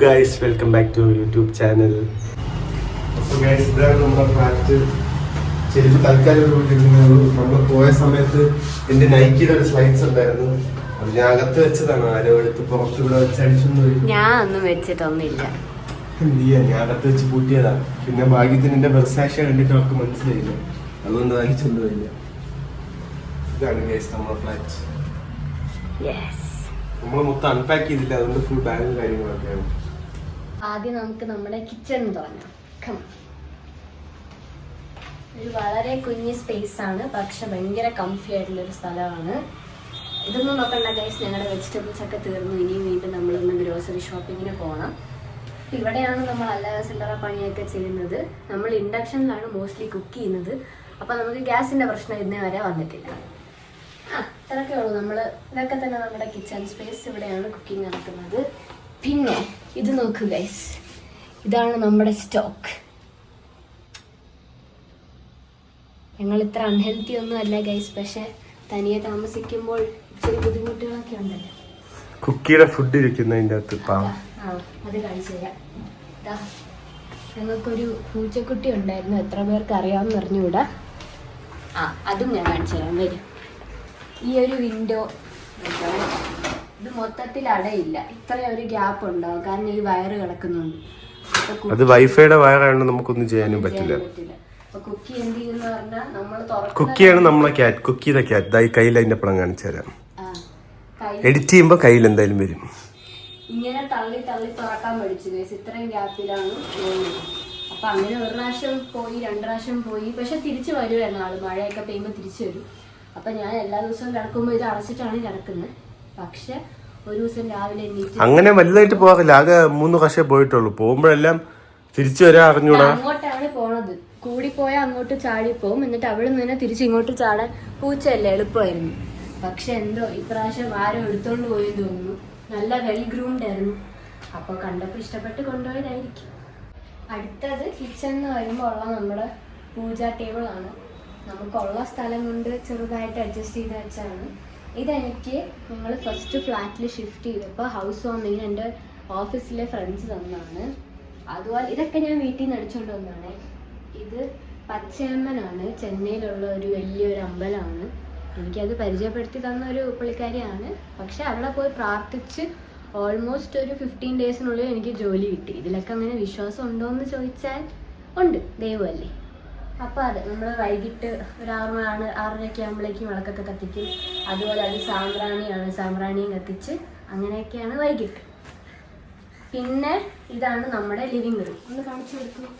Guys, welcome back to YouTube channel. അപ്പോൾ guys, ഇതാണ് നമ്മുടെ ഫ്ലാറ്റ്. ചെരുപ്പ് തൽക്കാലം നമ്മൾ പോയ സമയത്ത് എൻ്റെ നൈക്കിയുടെ ഒരു സ്ലൈഡ്സ് ഉണ്ടായിരുന്നു. അത് ഞാൻ അകത്ത് വെച്ചതാണ്. ആരോ എടുത്ത് പുറത്ത് ഇവിടെ വെച്ച് അടിച്ചൊന്നും ഞാൻ ഒന്നും വെച്ചിട്ടൊന്നുമില്ല. എന്ത് ചെയ്യാ, ഞാൻ അകത്ത് വെച്ച് പൂട്ടിയതാണ്. പിന്നെ ഭാഗ്യത്തിന് എൻ്റെ ബർസാശ കണ്ടിട്ട് അവർക്ക് മനസ്സിലായില്ല, അതുകൊണ്ട് വലിച്ചൊന്നുമില്ല. ഇതാണ് ഗൈസ് നമ്മുടെ ഫ്ലാറ്റ്. നമ്മൾ മൊത്തം അൺപാക്ക് ചെയ്തില്ല, അതുകൊണ്ട് ഫുൾ ബാഗും കാര്യങ്ങളൊക്കെയാണ്. ആദ്യം നമുക്ക് നമ്മുടെ കിച്ചൺ തുടങ്ങാം. ഒരു വളരെ കുഞ്ഞ് സ്പേസ് ആണ്, പക്ഷെ ഭയങ്കര കംഫി ആയിട്ടുള്ള ഒരു സ്ഥലമാണ്. ഇതൊന്നും നോക്കണ്ട ഗൈസ്, ഞങ്ങളുടെ വെജിറ്റബിൾസ് ഒക്കെ തീർന്നു. ഇനിയും വീണ്ടും നമ്മളൊന്ന് ഗ്രോസറി ഷോപ്പിങ്ങിന് പോകണം. ഇവിടെയാണ് നമ്മൾ അല്ലാതെ ചില്ലറ പണിയൊക്കെ ചെയ്യുന്നത്. നമ്മൾ ഇൻഡക്ഷനിലാണ് മോസ്റ്റ്ലി കുക്ക് ചെയ്യുന്നത്. അപ്പം നമുക്ക് ഗ്യാസിൻ്റെ പ്രശ്നം ഇന്നേ വരെ വന്നിട്ടില്ല. അത്രയൊക്കെ ഉള്ളൂ. ഇതൊക്കെ തന്നെ നമ്മുടെ കിച്ചൺ സ്പേസ്. ഇവിടെയാണ് കുക്കിംഗ് നടക്കുന്നത്. പിന്നെ ഇത് നോക്കൂ ഗൈസ്, ഇതാണ് നമ്മുടെ സ്റ്റോക്ക്. ഞങ്ങൾ ഇത്ര അൺഹെൽത്തി ഒന്നും അല്ല ഗൈസ്, പക്ഷെ തനിയെ താമസിക്കുമ്പോൾ ഇച്ചിരി ബുദ്ധിമുട്ടുകളൊക്കെ ഉണ്ടല്ലോ. കുക്കിയുടെ ഫുഡ് ഇരിക്കുന്നതിൻ്റെ അകത്ത് അത് കാണിച്ചു തരാം. ഞങ്ങൾക്കൊരു പൂച്ചക്കുട്ടി ഉണ്ടായിരുന്നു, എത്ര പേർക്ക് അറിയാമെന്ന് അറിഞ്ഞുകൂടാ. അതും ഞാൻ കാണിച്ചു തരാം, വരും. ഈ ഒരു വിൻഡോ ഇത് മൊത്തത്തിൽ അടയില്ല, ഇത്രയും ഒരു ഗ്യാപ്പ് ഉണ്ടാവും, കാരണം ഈ വയറ് കിടക്കുന്നുണ്ട്. അത് വൈഫൈയുടെ വയറായതുകൊണ്ട് നമുക്കൊന്നും ചെയ്യാനും പറ്റില്ല. കുക്കി എന്ത് ചെയ്യുന്ന പറഞ്ഞാൽ നമ്മൾ കുക്കിയാണ് നമ്മളെ ക്യാറ്റ്. Kuki the cat. ദാ ഈ കയ്യിൽ അതിന്റെ പടം കാണിച്ചു തരാം. എഡിറ്റ് ചെയ്യുമ്പോ കയ്യിൽ എന്തായാലും വരും. ഇങ്ങനെ തള്ളി തള്ളി തുറക്കാൻ പഠിച്ചു ഗൈസ്. ഇത്രയും ഗ്യാപ്പിലാണ് പോകുന്നത്. അപ്പൊ അങ്ങനെ ഒരു പ്രാവശ്യം പോയി, 2 പ്രാവശ്യം പോയി, പക്ഷെ തിരിച്ചു വരുമായിരുന്നു ആള്. മഴയൊക്കെ പെയ്യുമ്പോൾ തിരിച്ചു വരും. അപ്പൊ ഞാൻ എല്ലാ ദിവസവും കിടക്കുമ്പോൾ ഇത് അടച്ചിട്ടാണ് കിടക്കുന്നത്. പക്ഷെ ഒരു ദിവസം രാവിലെ എണീറ്റ് അങ്ങനെ വലുതായിട്ട് പോകാറില്ല. ആകെ 3 പ്രാവശ്യം പോയിട്ടുള്ളൂ. പോകുമ്പോഴെല്ലാം തിരിച്ചു വരാൻ അറിഞ്ഞൂടാ. അങ്ങോട്ടാണ് പോണത്. കൂടിപ്പോയാൽ അങ്ങോട്ട് ചാടിപ്പോവും, എന്നിട്ട് അവിടെ നിന്ന് തന്നെ തിരിച്ച് ഇങ്ങോട്ട് ചാടാൻ പൂച്ചയല്ലേ, എളുപ്പമായിരുന്നു. പക്ഷെ എന്തോ ഇപ്രാവശ്യം ആരും എടുത്തോണ്ട് പോയി തോന്നുന്നു. നല്ല വെൽ ഗ്രൂംഡ് ആയിരുന്നു. അപ്പോൾ കണ്ടപ്പോൾ ഇഷ്ടപ്പെട്ട് കൊണ്ടുപോയതായിരിക്കും. അടുത്തത് കിച്ചൺ എന്ന് വരുമ്പോൾ ഉള്ള നമ്മുടെ പൂജ ടേബിളാണ്. നമുക്കുള്ള സ്ഥലം കൊണ്ട് ചെറുതായിട്ട് അഡ്ജസ്റ്റ് ചെയ്ത് വെച്ചാണ്. ഇതെനിക്ക് ഞങ്ങൾ ഫസ്റ്റ് ഫ്ലാറ്റിൽ ഷിഫ്റ്റ് ചെയ്തപ്പോൾ ഹൗസ് വാമിങ്ങിന് എൻ്റെ ഓഫീസിലെ ഫ്രണ്ട്സ് തന്നാണ്. അതുപോലെ ഇതൊക്കെ ഞാൻ വീട്ടിൽ നിന്ന് അടിച്ചുകൊണ്ട് വന്നതാണ്. ഇത് പച്ചയമ്മനാണ്, ചെന്നൈയിലുള്ള ഒരു വലിയൊരു അമ്പലമാണ്. എനിക്കത് പരിചയപ്പെടുത്തി തന്ന ഒരു പുള്ളിക്കാരിയാണ്. പക്ഷെ അവിടെ പോയി പ്രാർത്ഥിച്ച് ഓൾമോസ്റ്റ് ഒരു 15 ഡേയ്സിനുള്ളിൽ എനിക്ക് ജോലി കിട്ടി. ഇതിലൊക്കെ അങ്ങനെ വിശ്വാസം ഉണ്ടോ എന്ന് ചോദിച്ചാൽ ഉണ്ട്, ദൈവമല്ലേ. അപ്പോൾ അത് നമ്മൾ വൈകിട്ട് ഒരു 6:30 ആകുമ്പോഴേക്കും വിളക്കൊക്കെ കത്തിക്കും. അതുപോലെ അത് സാമ്പ്രാണിയും കത്തിച്ച് അങ്ങനെയൊക്കെയാണ് വൈകിട്ട്. പിന്നെ ഇതാണ് നമ്മുടെ ലിവിങ് റൂം. ഒന്ന് കാണിച്ചു കൊടുക്കുന്നു.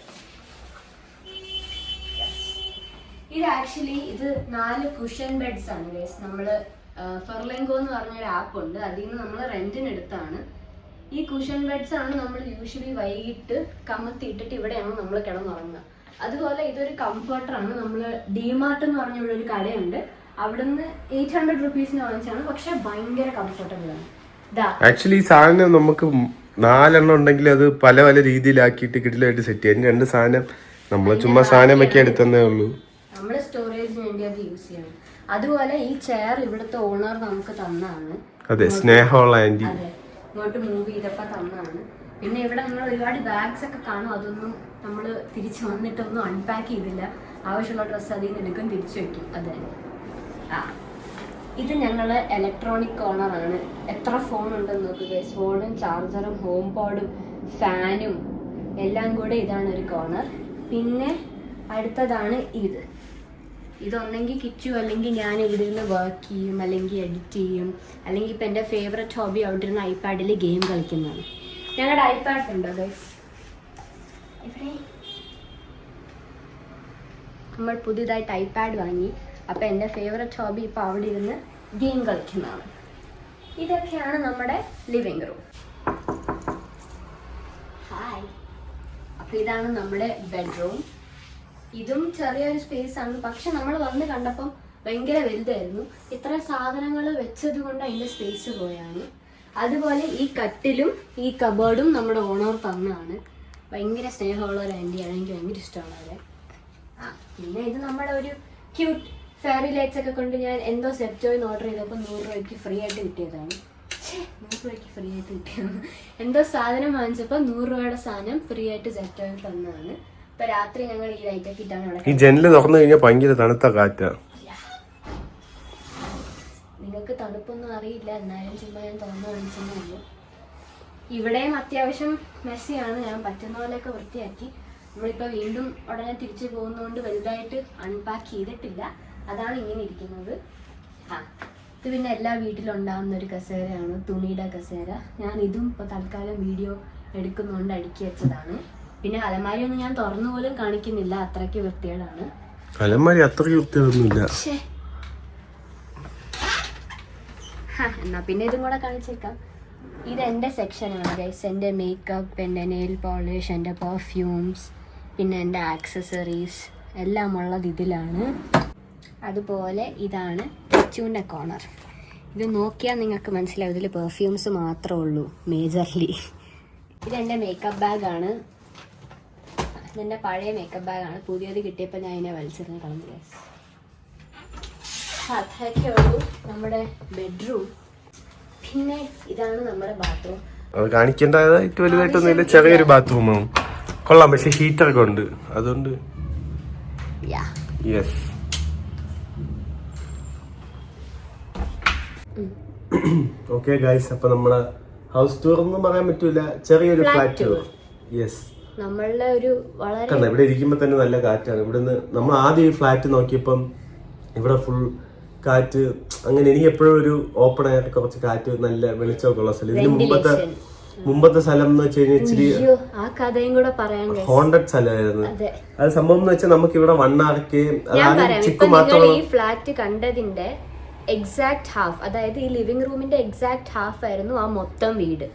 ഇത് ആക്ച്വലി 4 കുഷൻ ബെഡ്സ് ആണ് ഗൈസ്. നമ്മൾ ഫെർലെങ്കോ എന്ന് പറഞ്ഞൊരു ആപ്പ് ഉണ്ട്, അതിൽ നിന്ന് നമ്മൾ റെന്റിന് എടുത്താണ്. ഈ കുഷൻ ബെഡ്സ് ആണ് നമ്മൾ യൂഷ്വലി വൈകിട്ട് കമത്തിയിട്ടിട്ട് ഇവിടെയാണ് നമ്മൾ കിടന്നുറങ്ങുക. അതുപോലെ ഇതൊരു കംഫർട്ടറാണ്. നമ്മൾ ഡിമാർട്ട് എന്ന് പറഞ്ഞ ഇവിടെ ഒരു കടയുണ്ട്, അവിടുന്ന് 800 റുപ്പീസിന് വാങ്ങിച്ചാണ്. പക്ഷെ ഭയങ്കര കംഫർട്ടബിൾ ആണ്. ആക്ച്വലി ഈ സാധനം നമുക്ക് 4 ഉണ്ടെങ്കിൽ അത് പല പല രീതിയിലാക്കിയിട്ട് കിടിലായിട്ട് സെറ്റ് ചെയ്യാം. 2 സാധനം നമ്മൾ ചുമ്മാ സാധനം വെക്കാൻ എടുത്തതേ ഉള്ളൂ. നമ്മൾ സ്റ്റോറേജിന് വേണ്ടി അത് യൂസ് ചെയ്യണം. അതുപോലെ ഈ ചെയർ ഇവിടുത്തെ ഓണർ നമുക്ക് തന്നാണ്. അതെ, സ്നേഹമുള്ള ആന്റി. അതെ, ഇങ്ങോട്ട് മൂവ് ചെയ്തപ്പോൾ തന്നാണ്. പിന്നെ ഇവിടെ നമ്മൾ ഒരുപാട് ബാഗ്സ് ഒക്കെ കാണും, അതൊന്നും നമ്മൾ തിരിച്ച് വന്നിട്ടൊന്നും അൺപാക്ക് ചെയ്തില്ല. ആവശ്യമുള്ള ഡ്രസ്സ് അതിൽ നിന്ന് എടുക്കും, തിരിച്ചു വെക്കും. അതെ. ഇത് ഞങ്ങൾ ഇലക്ട്രോണിക് കോർണറാണ്. എത്ര ഫോൺ ഉണ്ടെന്ന് നോക്കുക. ഫോണും ചാർജറും ഹോം പോഡും ഫാനും എല്ലാം കൂടെ ഇതാണ് ഒരു കോർണർ. പിന്നെ അടുത്തതാണ് ഇതൊന്നെങ്കിൽ കിച്ചു അല്ലെങ്കിൽ ഞാൻ ഇവിടെ ഇരുന്ന് വർക്ക് ചെയ്യും, അല്ലെങ്കിൽ എഡിറ്റ് ചെയ്യും, അല്ലെങ്കിൽ ഇപ്പം എൻ്റെ ഫേവററ്റ് ഹോബി അവിടെ ഇരുന്ന് ഐപാഡിൽ ഗെയിം കളിക്കുന്നതാണ്. ഞങ്ങളുടെ ഐപാഡ് ഉണ്ടോ ഗൈസ്? ഇവിടെ നമ്മൾ പുതിയതായിട്ട് ഐപാഡ് വാങ്ങി. അപ്പം എൻ്റെ ഫേവററ്റ് ഹോബി ഇപ്പോൾ അവിടെ ഇരുന്ന് ഗെയിം കളിക്കുന്നതാണ്. ഇതൊക്കെയാണ് നമ്മുടെ ലിവിങ് റൂം. ഹായ്. അപ്പോൾ ഇതാണ് നമ്മുടെ ബെഡ്റൂം. ഇതും ചെറിയൊരു സ്പേസ് ആണ്, പക്ഷെ നമ്മൾ വന്ന് കണ്ടപ്പം ഭയങ്കര വലുതായിരുന്നു. ഇത്ര സാധനങ്ങൾ വെച്ചത് കൊണ്ട് അതിൻ്റെ സ്പേസ് പോയാണ്. അതുപോലെ ഈ കട്ടിലും ഈ കബോർഡും നമ്മുടെ ഓണർ തന്നാണ്. ഭയങ്കര സ്നേഹമുള്ള ഒരു ആൻറ്റിയാണ്, എനിക്ക് ഭയങ്കര ഇഷ്ടമാണ് അവരെ. പിന്നെ ഇത് നമ്മുടെ ഒരു ക്യൂട്ട് ഫെയറി ലൈറ്റ്സ് ഒക്കെ കൊണ്ട് ഞാൻ എന്തോ സെപ്റ്റോയിന്ന് ഓർഡർ ചെയ്തപ്പോൾ 100 രൂപയ്ക്ക് ഫ്രീ ആയിട്ട് കിട്ടിയതാണ്. 100 രൂപയ്ക്ക് ഫ്രീ ആയിട്ട് കിട്ടിയാണ്. എന്തോ സാധനം വാങ്ങിച്ചപ്പോൾ 100 രൂപയുടെ സാധനം ഫ്രീ ആയിട്ട് സെറ്റായി തന്നതാണ്. ഇപ്പൊ രാത്രി ഞങ്ങൾ ഈ ലൈറ്റൊക്കെ ഇട്ടാണ് ഇവിടെ. ഈ ജനല് തുറന്നു കഴിഞ്ഞാൽ ഭയങ്കര തണുത്ത കാറ്റാ. നിങ്ങൾക്ക് തണുപ്പൊന്നും അറിയില്ല, എന്നാലും ചുമ്മാ ഞാൻ തുറന്നു കാണിച്ചതേ ഉള്ളൂ. ഇവിടെയും അത്യാവശ്യം മെസ്സിയാണ്. ഞാൻ പറ്റുന്ന പോലെയൊക്കെ വൃത്തിയാക്കി. നമ്മളിപ്പോൾ വീണ്ടും ഉടനെ തിരിച്ചു പോകുന്നതുകൊണ്ട് വലുതായിട്ട് അൺപാക്ക് ചെയ്തിട്ടില്ല. അതാണ് ഇങ്ങനെ ഇരിക്കുന്നത്. ഇത് പിന്നെ എല്ലാ വീട്ടിലും ഉണ്ടാകുന്ന ഒരു കസേരയാണ്, തുണിയുടെ കസേര. ഞാൻ ഇതും ഇപ്പോൾ തൽക്കാലം വീഡിയോ എടുക്കുന്നതുകൊണ്ട് അടുക്കി വെച്ചതാണ്. പിന്നെ അലമാരി ഒന്നും ഞാൻ തുറന്നു പോലും കാണിക്കുന്നില്ല, അത്രയ്ക്ക് വൃത്തികേടാണ്. അലമാരി അത്രയ്ക്ക് വൃത്തികേടൊന്നുമില്ല. എന്നാ പിന്നെ ഇതും കൂടെ കാണിച്ചേക്കാം. ഇത് എൻ്റെ സെക്ഷനാണ് ഗൈസ്. എൻ്റെ മേക്കപ്പ്, എൻ്റെ നെയിൽ പോളിഷ്, എൻ്റെ പെർഫ്യൂംസ്, പിന്നെ എൻ്റെ ആക്സസറീസ് എല്ലാം ഉള്ളത് ഇതിലാണ്. അതുപോലെ ഇതാണ് കിച്ചുവിൻ്റെ കോർണർ. ഇത് നോക്കിയാൽ നിങ്ങൾക്ക് മനസ്സിലാവും, ഇതിൽ പെർഫ്യൂംസ് മാത്രമേ ഉള്ളൂ മേജർലി. ഇതെൻ്റെ മേക്കപ്പ് ബാഗാണ്. ഇതെൻ്റെ പഴയ മേക്കപ്പ് ബാഗാണ്. പുതിയത് കിട്ടിയപ്പോൾ ഞാൻ ഇതിനെ വലിച്ചെറിഞ്ഞ് കളഞ്ഞു ഗൈസ്. അതൊക്കെ ഉള്ളൂ നമ്മുടെ ബെഡ്റൂം. പിന്നെ ഇതാണ് നമ്മുടെ ബാത്റൂം. അത് കാണിക്കേണ്ടതായിട്ട് വലുതായിട്ടൊന്നുമില്ല, ചെറിയൊരു ബാത്റൂമാണ്. കൊള്ളാം, പക്ഷെ ഹീറ്ററൊക്കെ ഉണ്ട്, അതുകൊണ്ട് യെസ്. ഓക്കെ ഗൈസ്, അപ്പൊ നമ്മളെ ഹൗസ് ടൂർ ഒന്നും പറയാൻ പറ്റൂല, ചെറിയൊരു ഫ്ലാറ്റ് ടൂർ. യെസ്, നമ്മളുടെ ഒരു വളരെ ഇവിടെ ഇരിക്കുമ്പോ തന്നെ നല്ല കാറ്റാണ്. ഇവിടുന്ന് നമ്മൾ ആദ്യം ഈ ഫ്ലാറ്റ് നോക്കിയപ്പം ഇവിടെ ഫുൾ കാറ്റ്. അങ്ങനെ എനിക്ക് എപ്പോഴും ഒരു ഓപ്പൺ എയർ, കുറച്ച് കാറ്റ്, നല്ല വെളിച്ചമൊക്കെ ഉള്ള സ്ഥലം. ഇതിന് മുമ്പത്തെ സ്ഥലം എന്ന് വെച്ച് കഴിഞ്ഞാൽ ഇച്ചിരി ഹോണ്ടഡ് സ്ഥലമായിരുന്നു. അത് സംഭവം എന്ന് വെച്ചാൽ നമുക്ക് ഇവിടെ 1 RK ചിക്കു മാത്രം. ഈ ഫ്ലാറ്റ് കണ്ടതിന്റെ എക്സാക്ട് ഹാഫ്, അതായത് ഈ ലിവിംഗ് റൂമിന്റെ എക്സാക്ട് ഹാഫ് ആയിരുന്നു ആ മൊത്തം വീട്.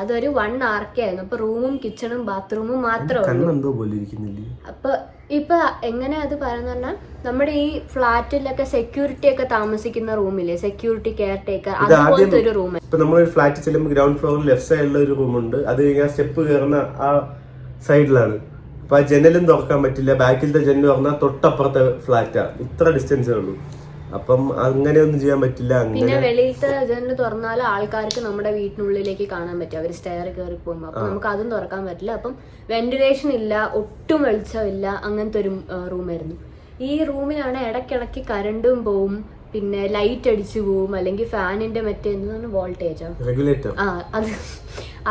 അതൊരു 1 RK ആയിരുന്നു. അപ്പൊ റൂമും കിച്ചണും ബാത്റൂമും മാത്രമേ. അപ്പൊ ഇപ്പൊ എങ്ങനെ അത് പറയുന്ന പറഞ്ഞാൽ, നമ്മുടെ ഈ ഫ്ലാറ്റിലൊക്കെ സെക്യൂരിറ്റി ഒക്കെ താമസിക്കുന്ന റൂമില്ലേ, സെക്യൂരിറ്റി കെയർ ടേക്കർ, അതുപോലത്തെ ഒരു റൂം. ഇപ്പൊ നമ്മളൊരു ഫ്ലാറ്റ് ചെല്ലുമ്പോൾ ഗ്രൗണ്ട് ഫ്ലോറിൽ ലെഫ്റ്റ് സൈഡിൽ ഒരു റൂമുണ്ട്. അത് കഴിഞ്ഞാൽ സ്റ്റെപ്പ് കയറുന്ന ആ സൈഡിലാണ്. അപ്പൊ ആ ജനലും തുറക്കാൻ പറ്റില്ല. ബാക്കിലത്തെ ജനൽ തുറന്നാൽ തൊട്ടപ്പുറത്തെ ഫ്ലാറ്റാ, ഇത്ര ഡിസ്റ്റൻസേ ഉള്ളൂ. അപ്പം അങ്ങനെയൊന്നും ചെയ്യാൻ പറ്റില്ല. പിന്നെ വെളിയിലത്തെ ജനൽ തുറന്നാൽ ആൾക്കാർക്ക് നമ്മുടെ വീട്ടിനുള്ളിലേക്ക് കാണാൻ പറ്റും, അവർ സ്റ്റെയർ കയറി പോകുമ്പോൾ. അപ്പൊ നമുക്ക് അതും തുറക്കാൻ പറ്റില്ല. അപ്പം വെന്റിലേഷൻ ഇല്ല, ഒട്ടും വെളിച്ചമില്ല, അങ്ങനത്തെ ഒരു റൂമായിരുന്നു. ഈ റൂമിലാണ് ഇടയ്ക്കിടയ്ക്ക് കറണ്ടും പോവും, പിന്നെ ലൈറ്റ് അടിച്ചു പോവും, അല്ലെങ്കിൽ ഫാനിന്റെ മറ്റേ എന്താണ് വോൾട്ടേജോ റെഗുലേറ്റർ,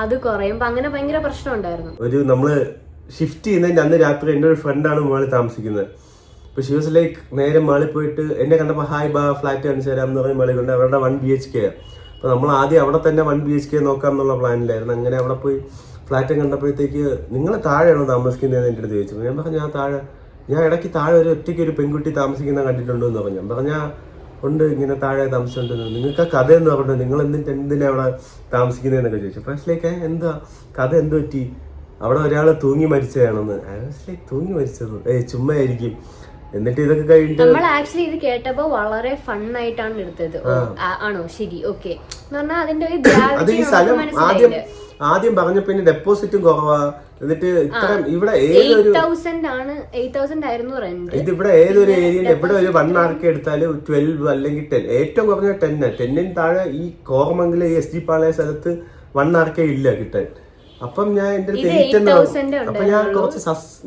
അത് കുറയുമ്പോ അങ്ങനെ ഭയങ്കര പ്രശ്നം ഉണ്ടായിരുന്നു. ഒരു നമ്മള് ഷിഫ്റ്റ് ചെയ്യുന്നതിന്റെ അന്ന് രാത്രി എന്റെ ഒരു ഫ്രണ്ടാണ് മുകളിൽ താമസിക്കുന്നത്. ഇപ്പൊ ഷീ വാസ് ലൈക്ക് നേരെ മാളിൽ പോയിട്ട് എന്നെ കണ്ടപ്പോൾ ഹായ് ബാ ഫ്ലാറ്റ് കാണിച്ചു തരാം എന്ന് പറയും. മാളി കൊണ്ട് അവരുടെ 1 BHK. അപ്പൊ നമ്മൾ ആദ്യം അവിടെ തന്നെ 1 BHK നോക്കാം എന്നുള്ള പ്ലാനിലായിരുന്നു. അങ്ങനെ അവിടെ പോയി ഫ്ലാറ്റ് കണ്ടപ്പോഴത്തേക്ക് നിങ്ങൾ താഴെയാണോ താമസിക്കുന്നതെന്ന് എൻ്റെ അടുത്ത് ചോദിച്ചു. ഞാൻ പറഞ്ഞു ഞാൻ ഇടയ്ക്ക് താഴെ ഒരു ഒറ്റയ്ക്ക് ഒരു പെൺകുട്ടി താമസിക്കുന്ന കണ്ടിട്ടുണ്ടോ എന്ന് പറഞ്ഞു. ഞാൻ പറഞ്ഞാൽ ഉണ്ട്, ഇങ്ങനെ താഴെ താമസിച്ചിട്ടുണ്ടെന്ന്. നിങ്ങൾക്ക് ആ കഥ എന്ന് പറഞ്ഞു, നിങ്ങൾ എന്തിനാ അവിടെ താമസിക്കുന്നതെന്നൊക്കെ ചോദിച്ചു. അപ്പൊ ലൈക്ക് എന്താ കഥ, എന്ത് പറ്റി, അവിടെ ഒരാൾ തൂങ്ങി മരിച്ചതാണെന്ന്. തൂങ്ങി മരിച്ചത് ചുമ്മാ ആയിരിക്കും. എന്നിട്ട് ഇതൊക്കെ കഴിഞ്ഞിട്ട് നമ്മൾ ആക്ച്വലി ഇത് കേട്ടപ്പോ വളരെ ഫണ്ണായിട്ടാണ് എടുത്തത്. ആണോ, ശരി, ഓക്കെ എന്ന് പറഞ്ഞാൽ അതിന്റെ അത് ഈ സ്ഥലം ആദ്യം പറഞ്ഞപ്പോ പിന്നെ ഡെപ്പോസിറ്റും കുറവാ. എന്നിട്ട് ഇത്രയും ഇവിടെ ഏതൊരു 8,000 ആയിരുന്നു റെന്റ്. ഇത് ഇവിടെ ഏതൊരു ഏരിയയിൽ എവിടെ ഒരു 1 RK എടുത്താല് 12 അല്ലെങ്കിൽ 10, ഏറ്റവും കുറഞ്ഞ 10-ന് താഴെ ഈ കോറമംഗലം ഈ SG പാളയ സ്ഥലത്ത് 1 RK ഇല്ല കിട്ടാൻ. അപ്പം ഞാൻ എന്റെ അടുത്ത് അപ്പൊ ഞാൻ കുറച്ച്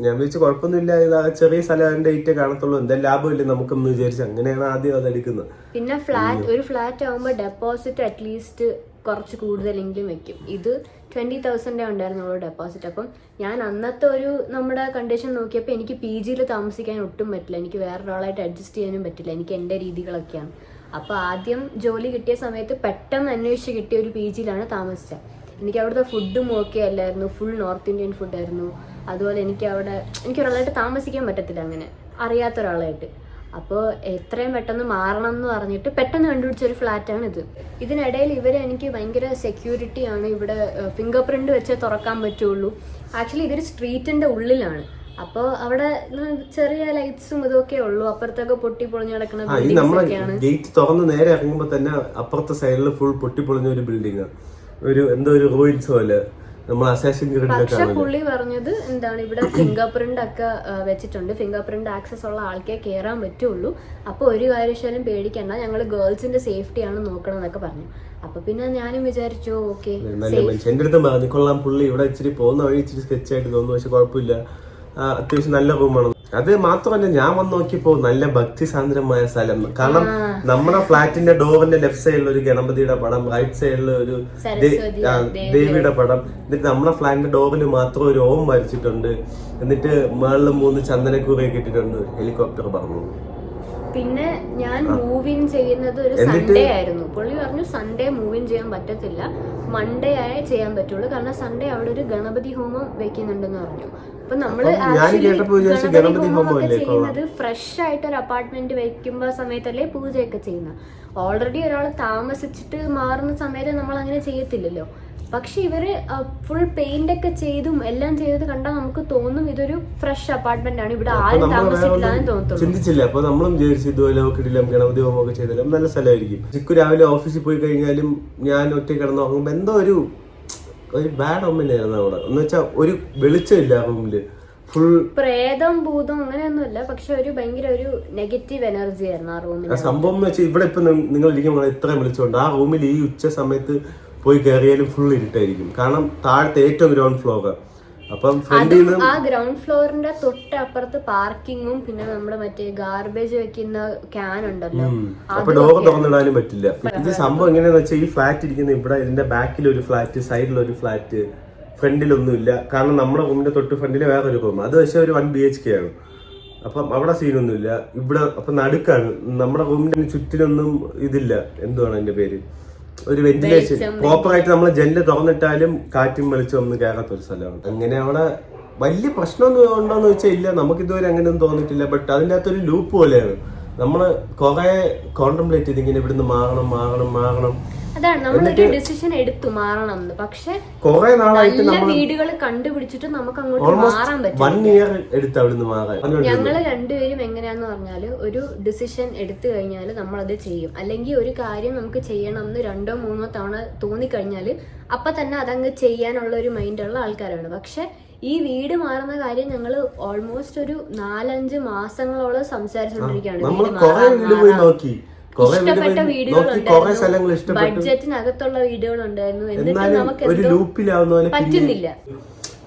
ഞാൻ വിളിച്ച് കുഴപ്പമൊന്നുമില്ല, ഇത് ചെറിയ സ്ഥലം, അതിന്റെ 8 കാണത്തുള്ളൂ, എന്തായാലും ലാഭമില്ല നമുക്കെന്ന് വിചാരിച്ചു. അങ്ങനെയാണ് ആദ്യം അത് എടുക്കുന്നത്. പിന്നെ ഒരു ഫ്ലാറ്റ് ആകുമ്പോൾ ഡെപ്പോസിറ്റ് അറ്റ്ലീസ്റ്റ് കുറച്ച് കൂടുതലെങ്കിലും വെക്കും. ഇത് 20,000 ഉണ്ടായിരുന്നുള്ളൂ ഡെപ്പോസിറ്റ്. അപ്പം ഞാൻ അന്നത്തെ ഒരു നമ്മുടെ കണ്ടീഷൻ നോക്കിയപ്പോൾ എനിക്ക് PG താമസിക്കാൻ ഒട്ടും പറ്റില്ല, എനിക്ക് വേറൊരാളായിട്ട് അഡ്ജസ്റ്റ് ചെയ്യാനും പറ്റില്ല, എനിക്ക് എൻ്റെ രീതികളൊക്കെയാണ്. അപ്പോൾ ആദ്യം ജോലി കിട്ടിയ സമയത്ത് പെട്ടെന്ന് അന്വേഷിച്ച് കിട്ടിയ ഒരു PG താമസിച്ചത്. എനിക്ക് അവിടുത്തെ ഫുഡും ഓക്കെ അല്ലായിരുന്നു, ഫുൾ നോർത്ത് ഇന്ത്യൻ ഫുഡായിരുന്നു. അതുപോലെ എനിക്ക് ഒരാളായിട്ട് താമസിക്കാൻ പറ്റത്തില്ല, അങ്ങനെ അറിയാത്ത ഒരാളായിട്ട്. അപ്പോൾ എത്രയും പെട്ടെന്ന് മാറണം എന്ന് പറഞ്ഞിട്ട് പെട്ടെന്ന് കണ്ടുപിടിച്ച ഒരു ഫ്ലാറ്റാണ് ഇത്. ഇതിനിടയിൽ എനിക്ക് ഭയങ്കര സെക്യൂരിറ്റിയാണ്. ഇവിടെ ഫിംഗർ പ്രിന്റ് വെച്ചേ തുറക്കാൻ പറ്റുള്ളൂ. ആക്ച്വലി ഇതൊരു സ്ട്രീറ്റിന്റെ ഉള്ളിലാണ്. അപ്പോൾ അവിടെ ചെറിയ ലൈറ്റ്സും ഇതൊക്കെ ഉള്ളൂ. അപ്പുറത്തൊക്കെ പൊട്ടിപ്പൊളിഞ്ഞ് കിടക്കുന്ന ബിൽഡിംഗ്സ്. ഗേറ്റ് തുറന്ന് നേരെ ഇറങ്ങുമ്പോൾ തന്നെ അപ്പുറത്തെ സൈഡിൽ ഫുൾ പൊട്ടിപ്പൊളിഞ്ഞ ഒരു ബിൽഡിംഗ്, ഒരു എന്തോ ഒരു റൂയിൻസ് പോലെ. നമ്മൾ അസാസിൻ ക്രീഡിലൊക്കെ പക്ഷെ പുള്ളി പറഞ്ഞത് എന്താണ്, ഇവിടെ ഫിംഗർ പ്രിന്റ് ഒക്കെ വെച്ചിട്ടുണ്ട്, ഫിംഗർ പ്രിന്റ് ആക്സസ് ഉള്ള ആൾക്കേ കയറാൻ പറ്റുള്ളൂ. അപ്പൊ ഒരു കാര്യവശാലും പേടിക്കണ്ട, ഞങ്ങൾ ഗേൾസിന്റെ സേഫ്റ്റിയാണ് നോക്കണം എന്നൊക്കെ പറഞ്ഞു. അപ്പൊ പിന്നെ ഞാനും വിചാരിച്ചു ഓക്കെ. എന്റെ അടുത്ത് പറഞ്ഞു കൊള്ളാം, പുള്ളി ഇവിടെ ഇച്ചിരി പോകുന്ന വഴി ഇച്ചിരി സ്കെച്ചായിട്ട് തോന്നുന്നു, പക്ഷെ കുഴപ്പമില്ല, അത്യാവശ്യം നല്ല റൂമാണ്. അത് മാത്രമല്ല ഞാൻ വന്ന് നോക്കിയപ്പോ നല്ല ഭക്തിസാന്ദ്രമായ സ്ഥലം. കാരണം നമ്മുടെ ഫ്ലാറ്റിന്റെ ഡോറിന്റെ ലെഫ്റ്റ് സൈഡിൽ ഒരു ഗണപതിയുടെ പടം, റൈറ്റ് സൈഡിൽ ഒരു ദേവിയുടെ പടം, എന്നിട്ട് നമ്മുടെ ഫ്ലാറ്റിന്റെ ഡോറിൽ മാത്രം ഒരു ഓം വരച്ചിട്ടുണ്ട്. എന്നിട്ട് മേളിൽ 3 ചന്ദനക്കൂറയൊക്കെ ഇട്ടിട്ടുണ്ട്, ഹെലികോപ്റ്റർ പറഞ്ഞു. പിന്നെ ഞാൻ മൂവ് ഇൻ ചെയ്യുന്നത് ഒരു സൺഡേ ആയിരുന്നു. പുള്ളി പറഞ്ഞു സൺഡേ മൂവ് ഇൻ ചെയ്യാൻ പറ്റത്തില്ല, മൺഡേ ആയേ ചെയ്യാൻ പറ്റുള്ളൂ, കാരണം സൺഡേ അവിടെ ഒരു ഗണപതി ഹോമം വെക്കുന്നുണ്ടെന്ന് പറഞ്ഞു. അപ്പൊ നമ്മള് ഗണപതി ഹോമമൊക്കെ ചെയ്യുന്നത് ഫ്രഷ് ആയിട്ട് ഒരു അപ്പാർട്ട്മെന്റ് വെക്കുമ്പോ സമയത്തല്ലേ പൂജയൊക്കെ ചെയ്യുന്നത്. ഓൾറെഡി ഒരാൾ താമസിച്ചിട്ട് മാറുന്ന സമയത്ത് നമ്മൾ അങ്ങനെ ചെയ്യത്തില്ലല്ലോ. പക്ഷെ ഇവര് ഫുൾ പെയിന്റ് ഒക്കെ ചെയ്തും എല്ലാം ചെയ്തത് കണ്ടാൽ നമുക്ക് തോന്നും ഇതൊരു ഫ്രഷ് അപ്പാർട്ട്മെന്റ് ആണ്, ഇവിടെ ആരും താമസിച്ചിട്ടില്ല എന്ന് തോന്നുന്നു. ചിന്തിച്ചില്ല. അപ്പൊ നമ്മളും വിചാരിച്ചു ഇതുപോലെ കിടിലം ഗണപതി ഹോമം ഒക്കെ ചെയ്താലും നല്ല സ്ഥലമായിരിക്കും. ചിക്കു രാവിലെ ഓഫീസിൽ പോയി കഴിഞ്ഞാലും ഞാൻ ഒറ്റ കിടന്ന് നോക്കുമ്പോ എന്തോ ഒരു ബാഡ് ഓമനായിരുന്നു അവിടെ. എന്ന് വെച്ചാൽ ഒരു വെളിച്ചമില്ല റൂമില്, ഫുൾ പ്രേതം ഭൂതം അങ്ങനെയൊന്നുമില്ല, പക്ഷെ ഒരു ഭയങ്കര ഒരു നെഗറ്റീവ് എനർജി ആയിരുന്നു ആ റൂമിൽ. സംഭവം എന്ന് വെച്ചാൽ ഇവിടെ ഇപ്പൊ നിങ്ങൾ ഇരിക്കുമ്പോൾ ഇത്രയും വിളിച്ചുകൊണ്ട് ആ റൂമിൽ ഈ ഉച്ച സമയത്ത് പോയി കയറിയാലും ഫുൾ ഇരുട്ടായിരിക്കും. കാരണം താഴത്തെ ഏറ്റവും ഗ്രൗണ്ട് ഫ്ലോർ. അപ്പം ആ ഗ്രൗണ്ട് ഫ്ലോറിന്റെ തൊട്ടപ്പുറത്ത് പാർക്കിങ്ങും പിന്നെ നമ്മുടെ മറ്റേ ഗാർബേജ് വെക്കുന്ന ക്യാൻ ഉണ്ടല്ലോ, അപ്പൊ ഡോർ തുറന്നിടാനും പറ്റില്ല. ഇത് സംഭവം എങ്ങനെയാന്ന് വെച്ചാൽ ഈ ഫ്ലാറ്റ് ഇരിക്കുന്ന ഇവിടെ, ഇതിന്റെ ബാക്കിൽ ഒരു ഫ്ലാറ്റ്, സൈഡിൽ ഒരു ഫ്ലാറ്റ്, ഫ്രണ്ടിലൊന്നുമില്ല. കാരണം നമ്മുടെ റൂമിന്റെ തൊട്ട് ഫ്രണ്ടിൽ വേറൊരു റൂം, അത് പക്ഷേ ഒരു 1 BHK ആണ്. അപ്പം അവിടെ സീനൊന്നുമില്ല. ഇവിടെ അപ്പൊ നടുക്കാണ്, നമ്മുടെ റൂമിന്റെ ചുറ്റിനൊന്നും ഇതില്ല, എന്തുവാണ് അതിന്റെ പേര്, ഒരു വെന്റിലേഷൻ പ്രോപ്പറായിട്ട് നമ്മൾ ജനല് തുറന്നിട്ടാലും കാറ്റും വെളിച്ചം ഒന്നും കയറാത്ത ഒരു സ്ഥലമാണ്. അങ്ങനെ അവിടെ വലിയ പ്രശ്നമൊന്നും ഉണ്ടോന്ന് വെച്ചാൽ ഇല്ല, നമുക്ക് ഇതുവരെ അങ്ങനെയൊന്നും തോന്നിയിട്ടില്ല. ബട്ട് അതിൻ്റെ അകത്തൊരു ലൂപ്പ് പോലെയാണ്. നമ്മള് കുറെ കോൺട്രംപ്ലേറ്റ് ചെയ്ത് ഇങ്ങനെ ഇവിടുന്ന് മാറണം. അതാണ് നമ്മളൊരു ഡിസിഷൻ എടുത്തു മാറണം എന്ന്. പക്ഷെ കുറെ നാളായിട്ട് വീടുകൾ കണ്ടുപിടിച്ചിട്ട് നമുക്ക് അങ്ങോട്ട് മാറാൻ പറ്റും. 1 year എടുത്ത് അവിടുന്ന് മാറാൻ. ഞങ്ങള് രണ്ടുപേരും എങ്ങനെയാന്ന് പറഞ്ഞാല് ഒരു ഡിസിഷൻ എടുത്തു കഴിഞ്ഞാല് നമ്മളത് ചെയ്യും. അല്ലെങ്കിൽ ഒരു കാര്യം നമുക്ക് ചെയ്യണം എന്ന് 2 or 3 തവണ തോന്നിക്കഴിഞ്ഞാല് അപ്പൊ തന്നെ അതങ്ങ് ചെയ്യാനുള്ള ഒരു മൈൻഡുള്ള ആൾക്കാരാണ്. പക്ഷെ ഈ വീട് മാറുന്ന കാര്യം ഞങ്ങള് ഓൾമോസ്റ്റ് ഒരു 4-5 മാസങ്ങളോളം സംസാരിച്ചുകൊണ്ടിരിക്കുകയാണ്. ഇഷ്ടപ്പെട്ട വീടുകളുണ്ടായിരുന്നു, ബഡ്ജറ്റിനകത്തുള്ള വീടുകളുണ്ടായിരുന്നു, എന്നിട്ട് നമുക്ക് പറ്റുന്നില്ല.